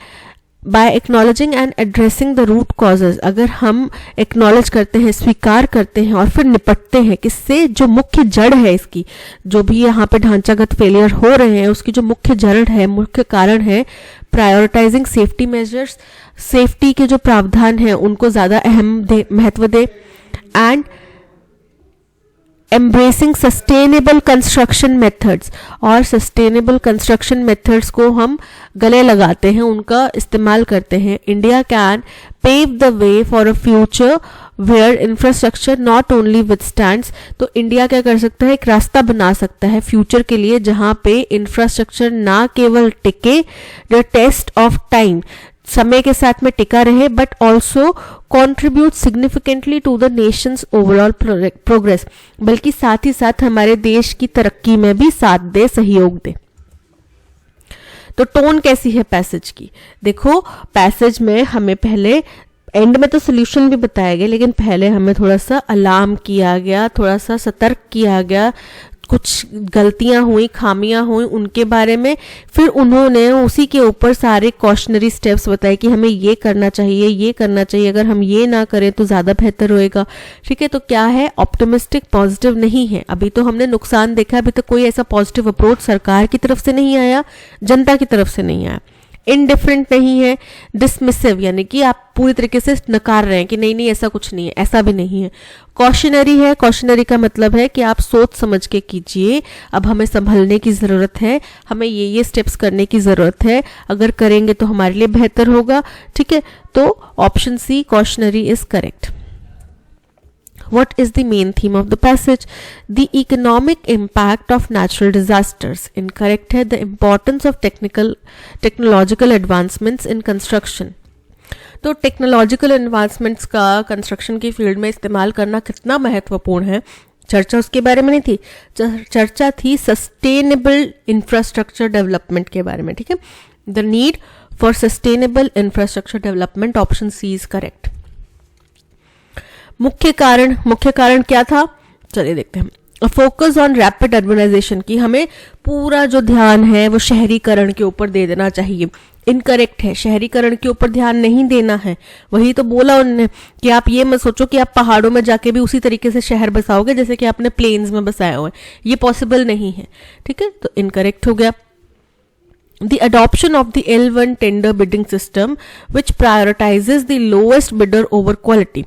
by acknowledging and addressing the root causes, अगर हम एक्नॉलेज करते हैं, स्वीकार करते हैं और फिर निपटते हैं किससे, जो मुख्य जड़ है इसकी, जो भी यहाँ पे ढांचागत फेलियर हो रहे हैं उसकी जो मुख्य जड़ है, मुख्य कारण है, प्रायोरिटाइजिंग सेफ्टी मेजर्स, सेफ्टी के जो प्रावधान हैं उनको ज़्यादा महत्व दे, and embracing sustainable construction methods, और सस्टेनेबल कंस्ट्रक्शन मेथड्स को हम गले लगाते हैं, उनका इस्तेमाल करते हैं। India can pave the way for a future where infrastructure not only withstands, तो इंडिया क्या कर सकता है, एक रास्ता बना सकता है फ्यूचर के लिए जहां पे इंफ्रास्ट्रक्चर ना केवल टिके द टेस्ट ऑफ टाइम, समय के साथ में टिका रहे, but also contribute significantly to the nation's overall progress, बल्कि साथ ही साथ हमारे देश की तरक्की में भी साथ दे, सहयोग दे। तो टोन कैसी है पैसेज की, देखो पैसेज में हमें पहले, एंड में तो सोल्यूशन भी बताया गया, लेकिन पहले हमें थोड़ा सा अलार्म किया गया, थोड़ा सा सतर्क किया गया, कुछ गलतियां हुई, खामियां हुई उनके बारे में, फिर उन्होंने उसी के ऊपर सारे कॉशनरी स्टेप्स बताए कि हमें ये करना चाहिए, ये करना चाहिए, अगर हम ये ना करें तो ज़्यादा बेहतर होएगा। ठीक है, तो क्या है, ऑप्टिमिस्टिक पॉजिटिव नहीं है। अभी तो हमने नुकसान देखा, अभी तक कोई ऐसा पॉजिटिव अप्रोच सरकार की तरफ से नहीं आया, जनता की तरफ से नहीं आया। इनडिफरेंट नहीं है, डिसमिसिव यानी कि आप पूरी तरीके से नकार रहे हैं कि नहीं नहीं ऐसा कुछ नहीं है, ऐसा भी नहीं है। कॉशनरी है, कॉशनरी का मतलब है कि आप सोच समझ के कीजिए, अब हमें संभलने की ज़रूरत है, हमें ये स्टेप्स करने की ज़रूरत है, अगर करेंगे तो हमारे लिए बेहतर होगा। ठीक है, तो option C cautionary is correct. What is the main theme of the passage? The economic impact of natural disasters. Incorrect है, the importance of technological advancements in construction. तो टेक्नोलॉजिकल एडवांसमेंट्स का कंस्ट्रक्शन की फील्ड में इस्तेमाल करना कितना महत्वपूर्ण है, चर्चा उसके बारे में नहीं थी, चर्चा थी सस्टेनेबल इंफ्रास्ट्रक्चर डेवलपमेंट के बारे में। ठीक है, the need for sustainable infrastructure development, option C is correct. मुख्य कारण क्या था, चलिए देखते हैं। फोकस ऑन रैपिड अर्बनाइजेशन की, हमें पूरा जो ध्यान है वो शहरीकरण के ऊपर दे देना चाहिए। इनकरेक्ट है, शहरीकरण के ऊपर ध्यान नहीं देना है। वही तो बोला उन्होंने कि आप ये मत सोचो कि आप पहाड़ों में जाके भी उसी तरीके से शहर बसाओगे जैसे कि आपने प्लेन्स में बसाया हुआ है, ये पॉसिबल नहीं है। ठीक है, तो इनकरेक्ट हो गया। The adoption of the L1 tender bidding system which prioritizes the lowest bidder over quality.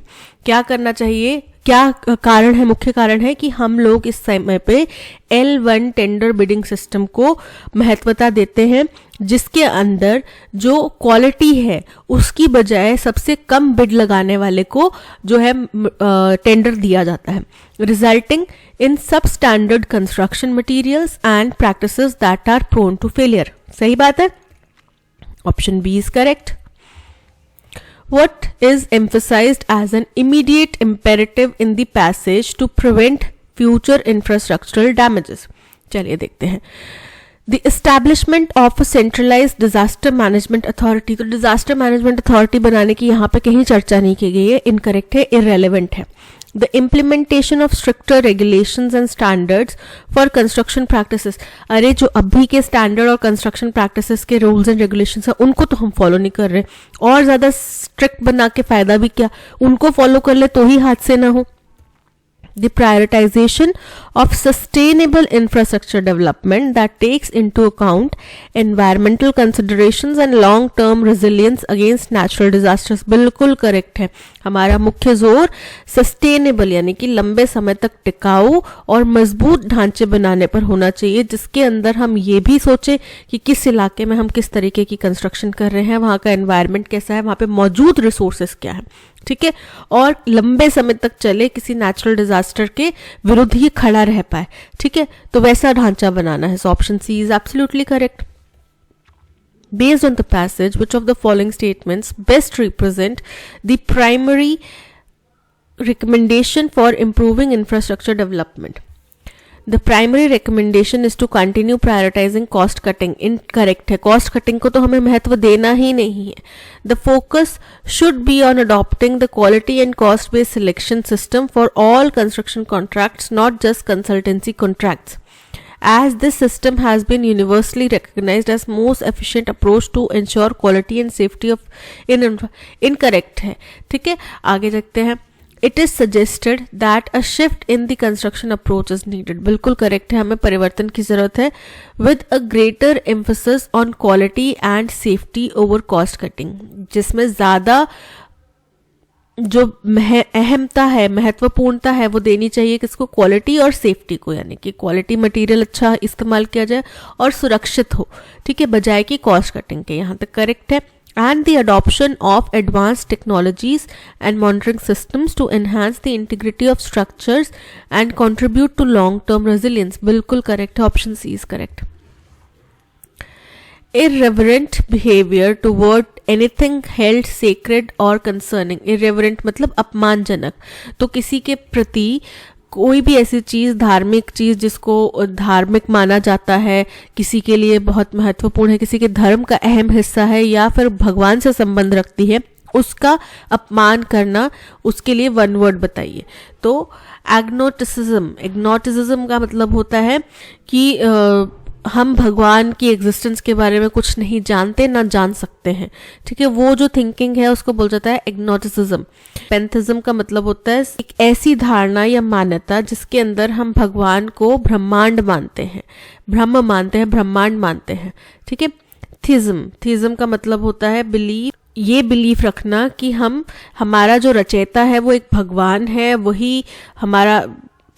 क्या करना चाहिए, क्या कारण है, मुख्य कारण है कि हम लोग इस समय पे L1 टेंडर बिडिंग सिस्टम को महत्वता देते हैं, जिसके अंदर जो क्वालिटी है उसकी बजाय सबसे कम बिड लगाने वाले को जो है टेंडर दिया जाता है, resulting in sub standard construction materials and practices that are prone to failure. सही बात है, option B is correct. What is emphasized as an immediate imperative in the passage to prevent future infrastructural damages? चलिए देखते हैं। The establishment of a centralized disaster management authority, तो disaster management authority बनाने की यहाँ पे कहीं चर्चा नहीं की गई है, इनकरेक्ट है, irrelevant है। The implementation of stricter regulations and standards for construction practices, अरे जो अभी के स्टैंडर्ड और कंस्ट्रक्शन प्रैक्टिसेस के रूल्स एंड रेगुलेशंस हैं उनको तो हम फॉलो नहीं कर रहे, और ज़्यादा स्ट्रिक्ट बना के फ़ायदा भी क्या, उनको फॉलो कर ले तो ही हादसे ना हो। The prioritization of sustainable infrastructure development that takes into account environmental considerations and long-term resilience against natural disasters, बिल्कुल करेक्ट है। हमारा मुख्य जोर सस्टेनेबल यानी कि लंबे समय तक टिकाऊ और मजबूत ढांचे बनाने पर होना चाहिए, जिसके अंदर हम ये भी सोचें कि किस इलाके में हम किस तरीके की कंस्ट्रक्शन कर रहे हैं, वहाँ का एनवायरनमेंट कैसा है, वहाँ पे मौजूद रिसोर्सेस क्या है। ठीक है, और लंबे समय तक चले, किसी नेचुरल डिजास्टर के विरुद्ध ही खड़ा रह पाए। ठीक है, तो वैसा ढांचा बनाना है। So option C is absolutely correct. Based on the passage, which of the following statements best represent the primary recommendation for improving infrastructure development? The primary recommendation is to continue prioritizing cost cutting. Incorrect है, cost cutting को तो हमें महत्व देना ही नहीं है। The focus should be on adopting the quality and cost based selection system for all construction contracts, not just consultancy contracts. as this system has been universally recognized as most efficient approach to ensure quality and safety of incorrect है. ठीक है, आगे देखते हैं. It is suggested that a shift in the construction approach is needed. बिल्कुल करेक्ट है, हमें परिवर्तन की जरूरत है. With a greater emphasis on quality and safety over cost cutting, जिसमें ज़्यादा जो अहमता है, महत्वपूर्णता है, वो देनी चाहिए किसको, क्वालिटी और सेफ्टी को, यानी कि क्वालिटी मटेरियल अच्छा इस्तेमाल किया जाए और सुरक्षित हो. ठीक है, बजाय कि कॉस्ट कटिंग के. यहाँ तक करेक्ट है. And the adoption of advanced technologies and monitoring systems to enhance the integrity of structures and contribute to long-term resilience. बिल्कुल correct है, option C is correct. Irreverent behavior toward anything held sacred or concerning. Irreverent मतलब अपमानजनक. तो किसी के प्रति कोई भी ऐसी चीज़, धार्मिक चीज़ जिसको धार्मिक माना जाता है, किसी के लिए बहुत महत्वपूर्ण है, किसी के धर्म का अहम हिस्सा है या फिर भगवान से संबंध रखती है, उसका अपमान करना, उसके लिए वन वर्ड बताइए. तो एग्नोटिसिज्म का मतलब होता है कि हम भगवान की एग्जिस्टेंस के बारे में कुछ नहीं जानते, ना जान सकते हैं. ठीक है, वो जो थिंकिंग है उसको बोल जाता है एग्नोटिसिज्म. पैंथिज्म का मतलब होता है एक ऐसी धारणा या मान्यता जिसके अंदर हम भगवान को ब्रह्मांड मानते हैं, ब्रह्म मानते हैं, ब्रह्मांड मानते हैं. ठीक है. थीज्म का मतलब होता है बिलीफ, ये बिलीफ रखना कि हमारा जो रचयिता है वो एक भगवान है, वही हमारा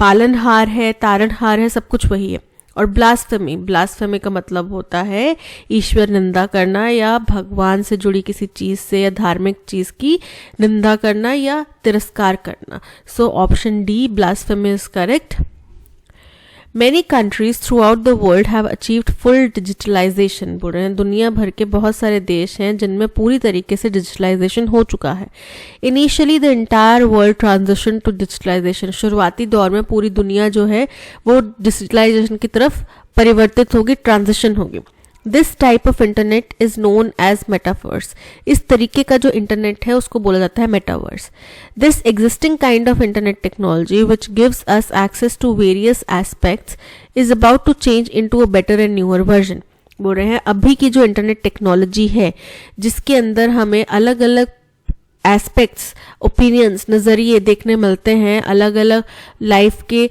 पालनहार है, तारणहार है, सब कुछ वही है. और ब्लास्फेमी का मतलब होता है ईश्वर निंदा करना या भगवान से जुड़ी किसी चीज़ से या धार्मिक चीज़ की निंदा करना या तिरस्कार करना. So option D, blasphemy is correct. Many countries throughout the world have achieved full digitalization. बोल रहे हैं दुनिया भर के बहुत सारे देश हैं जिनमें पूरी तरीके से डिजिटलाइजेशन हो चुका है. Initially the entire world transitioned to digitalization. शुरुआती दौर में पूरी दुनिया जो है वो डिजिटलाइजेशन की तरफ परिवर्तित होगी, ट्रांजिशन होगी. This type of internet is known as metaverse. इस तरीके का जो इंटरनेट है उसको बोला जाता है metaverse. This existing kind of internet technology which gives us access to various aspects is about to change into a better and newer version. बोल रहे हैं अभी की जो इंटरनेट टेक्नोलॉजी है जिसके अंदर हमें अलग अलग एस्पेक्ट्स, ओपिनियंस, नज़रिए देखने मिलते हैं, अलग अलग लाइफ के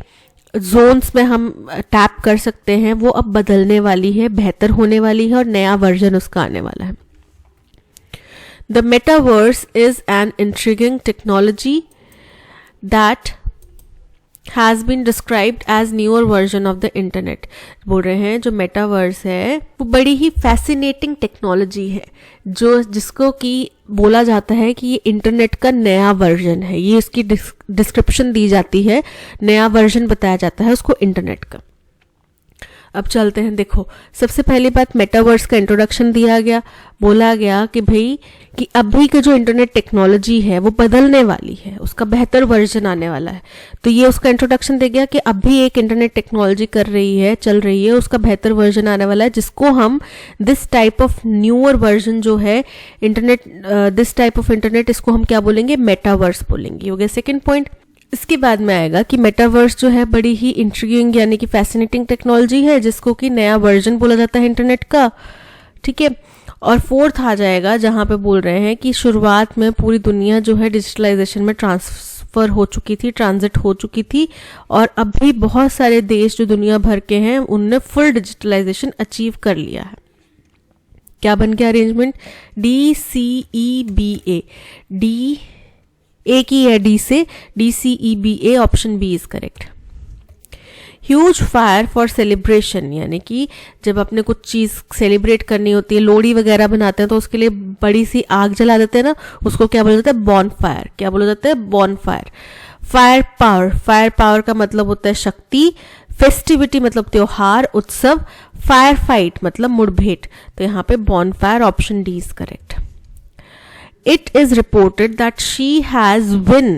जोन्स में हम टैप कर सकते हैं, वो अब बदलने वाली है, बेहतर होने वाली है और नया वर्जन उसका आने वाला है. The metaverse is an intriguing technology that has been described as newer version of the internet. बोल रहे हैं जो मेटावर्स है वो बड़ी ही फैसिनेटिंग टेक्नोलॉजी है जिसको कि बोला जाता है कि ये इंटरनेट का नया वर्जन है. ये इसकी डिस्क्रिप्शन दी जाती है, नया वर्जन बताया जाता है उसको इंटरनेट का. अब चलते हैं. देखो, सबसे पहली बात मेटावर्स का इंट्रोडक्शन दिया गया, बोला गया कि भाई कि अभी का जो इंटरनेट टेक्नोलॉजी है वो बदलने वाली है, उसका बेहतर वर्जन आने वाला है. तो ये उसका इंट्रोडक्शन दे गया कि अभी एक इंटरनेट टेक्नोलॉजी चल रही है, उसका बेहतर वर्जन आने वाला है, जिसको हम this type of newer version जो है internet, this type of internet, इसको हम क्या बोलेंगे, मेटावर्स बोलेंगे. हो गया सेकेंड पॉइंट. इसके बाद में आएगा कि मेटावर्स जो है बड़ी ही इंट्रिगिंग यानी कि फैसिनेटिंग टेक्नोलॉजी है जिसको कि नया वर्जन बोला जाता है इंटरनेट का. ठीक है. और फोर्थ आ जाएगा जहाँ पे बोल रहे हैं कि शुरुआत में पूरी दुनिया जो है डिजिटलाइजेशन में ट्रांसफर हो चुकी थी, ट्रांजिट हो चुकी थी, और अभी बहुत सारे देश जो दुनिया भर के हैं उनने फुल डिजिटलाइजेशन अचीव कर लिया है. क्या बन गया अरेंजमेंट, DCEBA. डी एक ही है डी से, DCEBA, option B is correct. Huge fire for celebration, यानी कि जब अपने कुछ चीज़ सेलिब्रेट करनी होती है, लोहड़ी वगैरह बनाते हैं तो उसके लिए बड़ी सी आग जला देते हैं ना, उसको क्या बोला जाता है, बॉन फायर. क्या बोला जाता है, बॉन फायर. फायर पावर का मतलब होता है शक्ति. फेस्टिविटी मतलब त्योहार, उत्सव. फायर फाइट मतलब मुठभेड़. तो यहाँ पे bonfire, option D is correct. It is reported that she has won,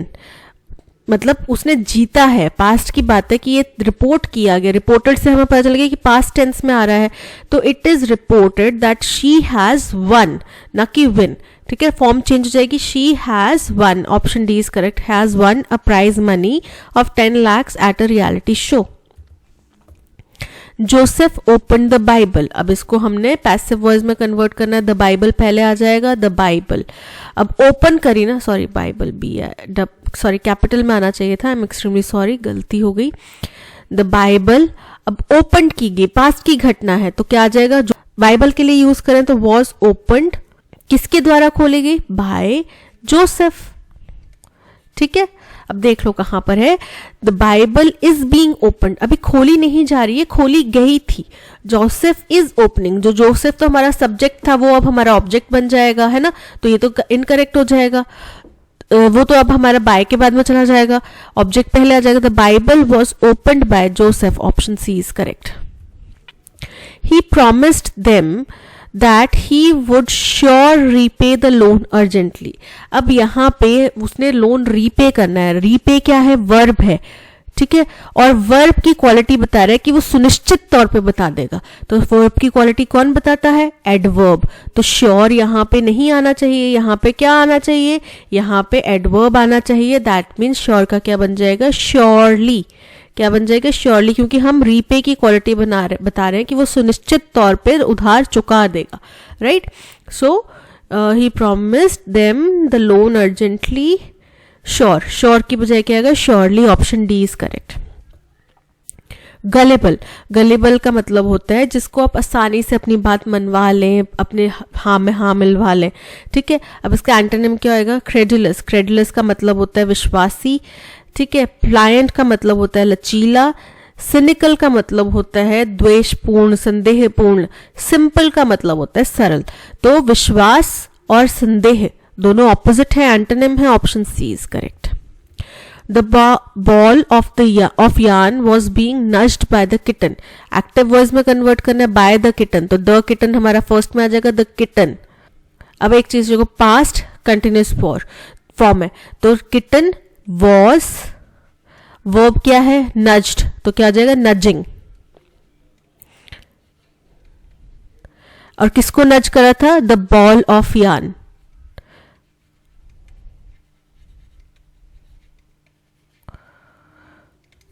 मतलब उसने जीता है. पास्ट की बात है कि ये रिपोर्ट किया गया, रिपोर्टेड से हमें पता चल गया कि पास्ट टेंस में आ रहा है. तो it is reported that she has won, ना कि विन. ठीक है, फॉर्म चेंज हो जाएगी. She has won, option D is correct. Has won a prize money of 10 lakhs at a reality show. Joseph open the Bible, अब इसको हमने पैसिव वॉइस में कन्वर्ट करना है, द बाइबल पहले आ जाएगा, द बाइबल। अब ओपन करी ना, सॉरी बाइबल बी है, सॉरी कैपिटल में आना चाहिए था, आई एम एक्सट्रीमली सॉरी, गलती हो गई। द बाइबल अब ओपन की गई, पास्ट की घटना है, तो क्या आ जाएगा, जो बाइबल के लिए यूज करें तो वॉज ओपन्ड, किसके द्वारा खोली गई, बाय जोसेफ। ठीक है, अब देख लो कहां पर है, the Bible is being opened, अभी खोली नहीं जा रही है, खोली गई थी। जोसेफ इज ओपनिंग, जो जोसेफ तो हमारा सब्जेक्ट था वो अब हमारा ऑब्जेक्ट बन जाएगा, है ना, तो ये तो इनकरेक्ट हो जाएगा, वो तो अब हमारा बाय के बाद में चला जाएगा, ऑब्जेक्ट पहले आ जाएगा। The Bible was opened by Joseph, option C is correct. He promised them that he would sure repay the loan urgently, अब यहाँ पे उसने लोन रीपे करना है, रीपे क्या है, वर्ब है, ठीक है, और वर्ब की क्वालिटी बता रहा है कि वो सुनिश्चित तौर पे बता देगा, तो वर्ब की क्वालिटी कौन बताता है, एडवर्ब, तो श्योर यहाँ पे नहीं आना चाहिए, यहाँ पे क्या आना चाहिए, यहाँ पे एडवर्ब आना चाहिए, दैट मीन्स श्योर का क्या बन जाएगा, श्योरली, क्या बन जाएगा, श्योरली, क्योंकि हम रीपे की क्वालिटी बता रहे हैं कि वो सुनिश्चित तौर पे उधार चुका देगा, right. So he promised them the loan urgently, sure, sure की बजाय क्या आएगा, surely, option D is correct. गलेबल, गलेबल का मतलब होता है जिसको आप आसानी से अपनी बात मनवा लें, अपने हाँ में हाँ मिलवा लें, ठीक है। अब इसका एंटोनिम क्या होएगा, क्रेडुलस, क्रेडुलस का मतलब होता है विश्वासी, ठीक है। प्लायंट का मतलब होता है लचीला, सिनिकल का मतलब होता है द्वेषपूर्ण, संदेहपूर्ण, सिंपल का मतलब होता है सरल। तो विश्वास और संदेह दोनों ऑपोजिट है, एंटोनिम है, option C is correct. The ball of yarn was being nudged by the kitten, active voice में कन्वर्ट करना है, by the kitten, तो the kitten हमारा फर्स्ट में आ जाएगा, the kitten। अब एक चीज जो पास्ट कंटिन्यूस फॉर्म है, तो kitten was, वर्ब क्या है, nudged, तो क्या आ जाएगा, nudging, और किसको नज करा था, the ball of yarn।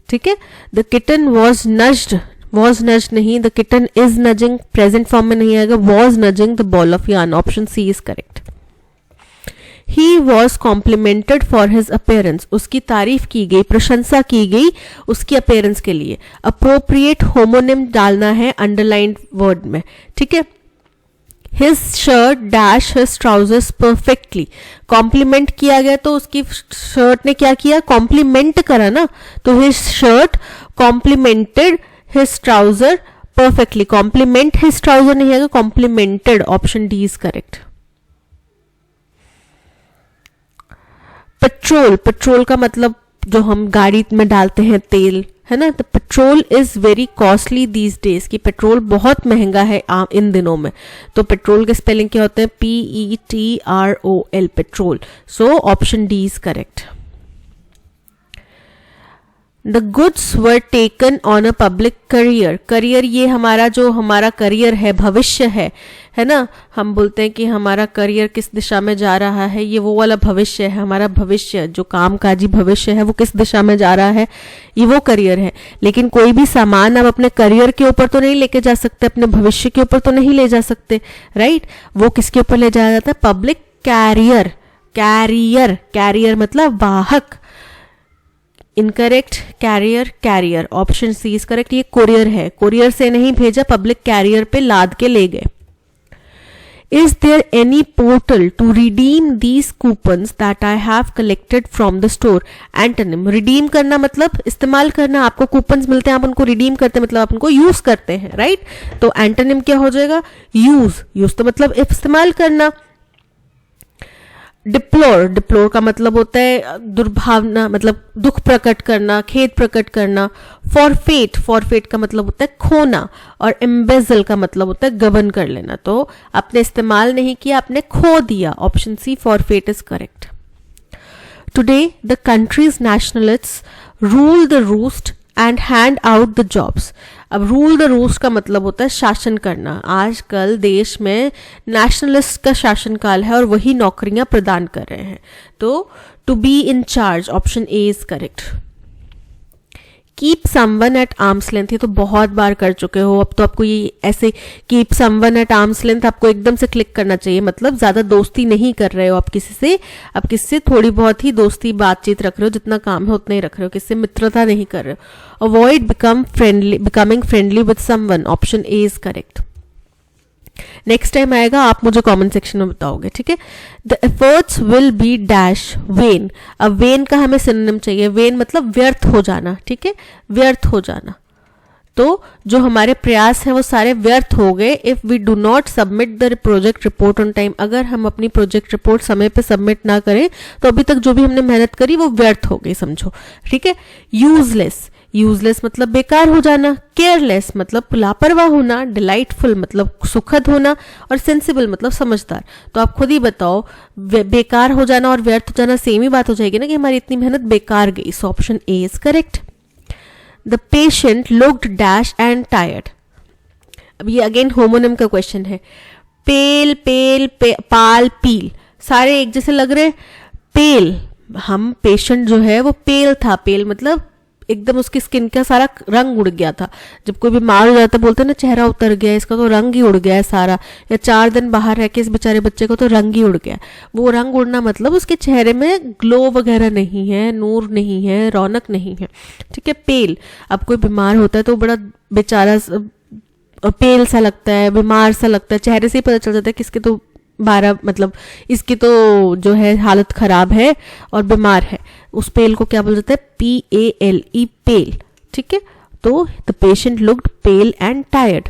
ठीक है, the kitten was nudged, was nudged नहीं, the kitten is nudging, present form में नहीं आएगा, was nudging the ball of yarn, option C is correct. He was complimented for his appearance, उसकी तारीफ की गई, प्रशंसा की गई उसकी अपेयरेंस के लिए। अप्रोप्रिएट होमोनिम डालना है अंडरलाइंड वर्ड में, ठीक है। His shirt dash his trousers perfectly, compliment किया गया तो उसकी शर्ट ने क्या किया, कॉम्प्लीमेंट करा ना, तो his shirt complimented his trouser perfectly, compliment his trouser नहीं आएगा, complimented, option D is correct. Petrol, petrol का मतलब जो हम गाड़ी में डालते हैं तेल, है ना, तो petrol is very costly these days, की पेट्रोल बहुत महंगा है इन दिनों में, तो पेट्रोल के स्पेलिंग क्या होते हैं, PETROL, petrol. So option D is correct. The goods were taken on a public career, career ये हमारा जो हमारा करियर है, भविष्य है ना, हम बोलते हैं कि हमारा करियर किस दिशा में जा रहा है, ये वो वाला भविष्य है, हमारा भविष्य जो कामकाजी भविष्य है वो किस दिशा में जा रहा है, ये वो करियर है। लेकिन कोई भी सामान आप अपने करियर के ऊपर तो नहीं लेके जा सकते, अपने भविष्य के ऊपर तो नहीं ले जा सकते, राइट। वो किसके ऊपर ले जाया जाता है, पब्लिक कैरियर, कैरियर, कैरियर मतलब वाहक, incorrect, carrier, carrier, option C is correct. ये कोरियर है, कोरियर से नहीं भेजा, पब्लिक कैरियर पे लाद के ले गए। Is there any portal to redeem these coupons that I have collected from the store, antonym, redeem करना मतलब इस्तेमाल करना, आपको कूपन्स मिलते हैं आप उनको रिडीम करते हैं, मतलब आप उनको यूज करते हैं, राइट। तो एंटोनिम क्या हो जाएगा, यूज, यूज तो मतलब इस्तेमाल करना। डिप्लोर, डिप्लोर का मतलब होता है दुर्भावना, मतलब दुख प्रकट करना, खेद प्रकट करना। फॉरफेट, फॉरफेट का मतलब होता है खोना, और एम्बेजल का मतलब होता है गबन कर लेना, तो आपने इस्तेमाल नहीं किया, आपने खो दिया, option C forfeit is correct. Today the countries nationalists rule the roost and hand out the jobs. अब रूल द रूस्ट का मतलब होता है शासन करना, आजकल देश में नेशनलिस्ट का शासनकाल है और वही नौकरियां प्रदान कर रहे हैं, तो to be in charge, option A is correct. Keep someone at arm's length, ये तो बहुत बार कर चुके हो, अब तो आपको ये ऐसे keep someone at arm's length आपको एकदम से क्लिक करना चाहिए, मतलब ज्यादा दोस्ती नहीं कर रहे हो आप किसी से, आप किसी से थोड़ी बहुत ही दोस्ती बातचीत रख रहे हो, जितना काम है उतना ही रख रहे हो, किसी से मित्रता नहीं कर रहे हो। Avoid becoming friendly with someone, option A is correct. Next time आएगा आप मुझे कमेंट सेक्शन में बताओगे, ठीक है। The efforts will be dash when, अब वेन का हमें सिनोनिम चाहिए, वेन मतलब व्यर्थ हो जाना, ठीक है, व्यर्थ हो जाना। तो जो हमारे प्रयास हैं वो सारे व्यर्थ हो गए if we do not submit the project report on time, अगर हम अपनी प्रोजेक्ट रिपोर्ट समय पे सबमिट ना करें तो अभी तक जो भी हमने मेहनत करी वो व्यर्थ हो गई समझो, ठीक है। यूजलेस, यूजलेस मतलब बेकार हो जाना, केयरलेस मतलब लापरवाह होना, डिलाइटफुल मतलब सुखद होना, और सेंसिबल मतलब समझदार। तो आप खुद ही बताओ, बेकार हो जाना और व्यर्थ हो जाना सेम ही बात हो जाएगी ना, कि हमारी इतनी मेहनत बेकार गई। So option A is correct. The patient looked dash and tired, अब ये अगेन होमोनिम का क्वेश्चन है। पेल, पेल, पाल, पील, सारे एक जैसे लग रहे। पेल, हम पेशेंट जो है वो पेल था, पेल मतलब एकदम उसकी स्किन का सारा रंग उड़ गया था। जब कोई बीमार हो जाता है बोलते हैं ना चेहरा उतर गया, इसका तो रंग ही उड़ गया है सारा, या 4 दिन बाहर रह के इस बेचारे बच्चे को तो रंग ही उड़ गया। वो रंग उड़ना मतलब उसके चेहरे में ग्लो वगैरह नहीं है, नूर नहीं है, रौनक नहीं है, ठीक है। पेल, अब कोई बीमार होता है तो बड़ा बेचारा पेल सा लगता है, बीमार सा लगता है, चेहरे से ही पता चल जाता है कि इसके तो 12 मतलब इसकी तो जो है हालत खराब है और बीमार है। उस पेल को क्या बोल जाता है, PALE, पेल, ठीक है। तो the patient looked pale and tired.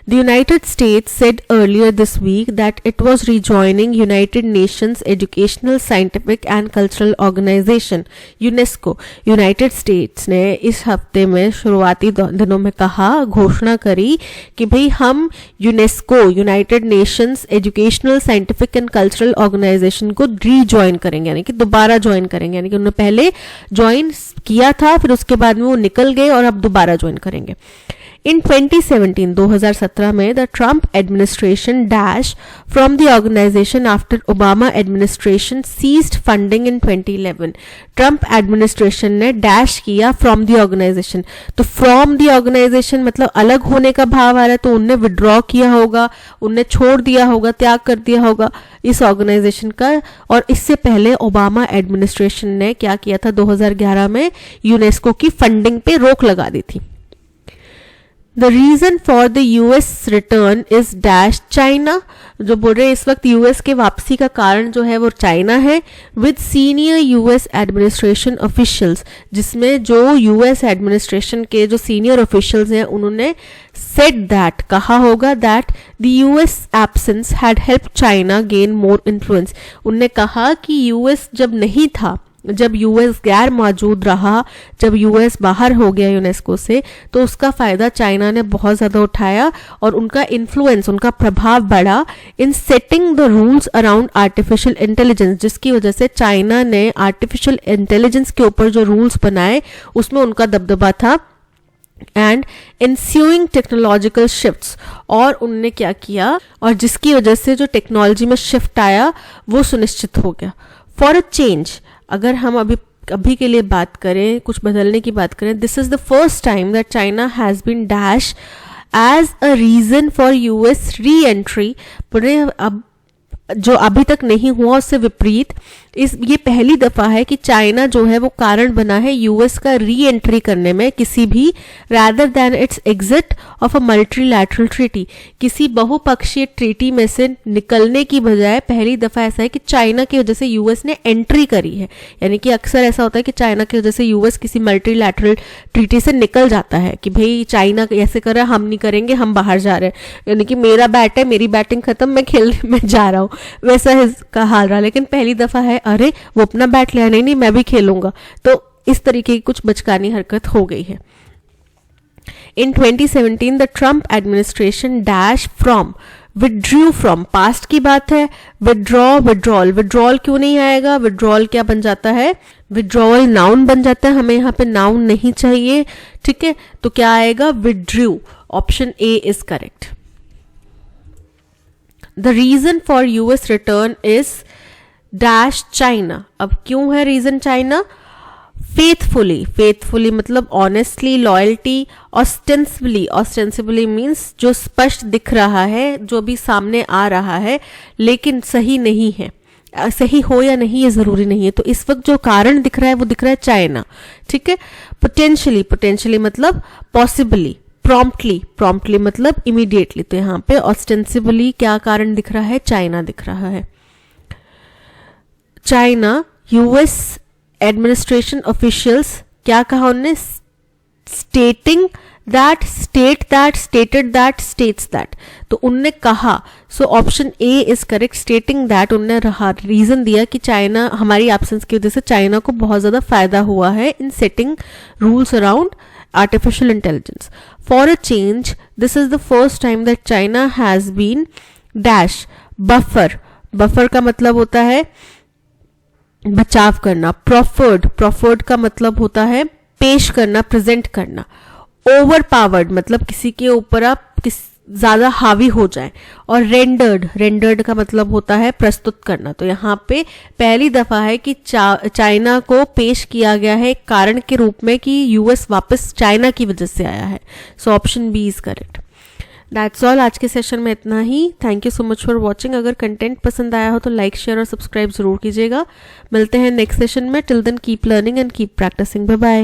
The United States said earlier this week that it was rejoining United Nations Educational, Scientific and Cultural Organization UNESCO। United States ने इस हफ्ते में शुरुआती दिनों में कहा, घोषणा करी कि भाई हम UNESCO, United Nations Educational, Scientific and Cultural Organization को रीजॉइन करेंगे, यानी कि दोबारा ज्वाइन करेंगे, यानी कि उन्होंने पहले ज्वाइन किया था, फिर उसके बाद में वो निकल गए और अब दोबारा ज्वाइन करेंगे। In 2017, 2017 में the Trump administration dash from the organization after Obama administration ceased funding in 2011। Trump administration ने dash किया from the organization। तो from the organization मतलब अलग होने का भाव आ रहा है, तो उनने withdraw किया होगा, उनने छोड़ दिया होगा, त्याग कर दिया होगा इस ऑर्गेनाइजेशन का। और इससे पहले ओबामा एडमिनिस्ट्रेशन ने क्या किया था, 2011 में यूनेस्को की फंडिंग पे रोक लगा दी थी। The reason for the US return is dash China, जो बोल रहे हैं इस वक्त यूएस के वापसी का कारण जो है वो चाइना है। With senior US administration officials, जिसमें जो यूएस एडमिनिस्ट्रेशन के जो सीनियर ऑफिशियल्स हैं उन्होंने said that, कहा होगा that the US absence had helped China gain more influence। उनने कहा कि यूएस जब नहीं था, जब यूएस गैर मौजूद रहा, जब यूएस बाहर हो गया यूनेस्को से, तो उसका फायदा चाइना ने बहुत ज्यादा उठाया और उनका इन्फ्लुएंस, उनका प्रभाव बढ़ा in setting the rules around artificial intelligence, जिसकी वजह से चाइना ने आर्टिफिशियल इंटेलिजेंस के ऊपर जो रूल्स बनाए उसमें उनका दबदबा था। एंड ensuing टेक्नोलॉजिकल शिफ्ट्स, और उनने क्या किया, और जिसकी वजह से जो टेक्नोलॉजी में शिफ्ट आया वो सुनिश्चित हो गया। फॉर अ चेंज, अगर हम अभी के लिए बात करें, कुछ बदलने की बात करें, this is the first time that China has been dash as a reason for US reentry. अब जो अभी तक नहीं हुआ उससे विपरीत ये पहली दफा है कि चाइना जो है वो कारण बना है यूएस का री एंट्री करने में, किसी भी rather than it's exit of a multilateral treaty, किसी बहुपक्षीय ट्रीटी में से निकलने की बजाय पहली दफा ऐसा है कि चाइना की वजह से यूएस ने एंट्री करी है। यानी कि अक्सर ऐसा होता है कि चाइना की वजह से यूएस किसी मल्टीलैटरल ट्रीटी से निकल जाता है कि भाई चाइना ऐसे कर रहा है, हम नहीं करेंगे, हम बाहर जा रहे हैं, यानी कि मेरा बैट है, मेरी बैटिंग खत्म, मैं खेलने में जा रहा हूँ, वैसा का हाल रहा। लेकिन पहली दफा है, अरे वो अपना बैट ले, नहीं मैं भी खेलूंगा, तो इस तरीके की कुछ बचकानी हरकत हो गई है। इन 2017 the Trump administration dash from, withdrew from, past की बात है, विड्रॉ, विड्रॉल, विड्रॉल क्यों नहीं आएगा, विड्रॉल क्या बन जाता है, विड्रॉल नाउन बन जाता है, हमें यहाँ पे नाउन नहीं चाहिए, ठीक है। तो क्या आएगा, withdrew, option A is correct. The reason for US return is dash China, अब क्यों है रीजन चाइना, फेथफुली मतलब ऑनेस्टली, लॉयल्टी। ऑस्टेंसिबली मीन्स जो स्पष्ट दिख रहा है, जो भी सामने आ रहा है लेकिन सही नहीं है, सही हो या नहीं ये जरूरी नहीं है। तो इस वक्त जो कारण दिख रहा है वो दिख रहा है चाइना, ठीक है। पोटेंशियली मतलब पॉसिबली। प्रॉम्प्टली मतलब इमीडिएटली। तो यहाँ पे ऑस्टेंसिबली क्या कारण दिख रहा है, चाइना दिख रहा है। चाइना, यूएस एडमिनिस्ट्रेशन ऑफिशियल्स, क्या कहा उन्होंने, स्टेटेड दैट। तो उनने कहा, so option A is correct. Stating that, उनने रीजन दिया कि चाइना, हमारी एब्सेंस की वजह से चाइना को बहुत ज्यादा फायदा हुआ है in setting rules around artificial intelligence. For a change, this is the first time that China has been dash buffer का मतलब होता है बचाव करना। proffered का मतलब होता है पेश करना, प्रेजेंट करना। overpowered मतलब किसी के ऊपर आप ज्यादा हावी हो जाए। और रेंडर्ड का मतलब होता है प्रस्तुत करना। तो यहाँ पे पहली दफा है कि चाइना को पेश किया गया है एक कारण के रूप में कि यूएस वापस चाइना की वजह से आया है। So option B is correct. That's all, आज के सेशन में इतना ही। Thank you so much for watching. अगर कंटेंट पसंद आया हो तो लाइक, शेयर और सब्सक्राइब जरूर कीजिएगा। मिलते हैं नेक्स्ट सेशन में। Till then keep learning and keep practising. Bye bye.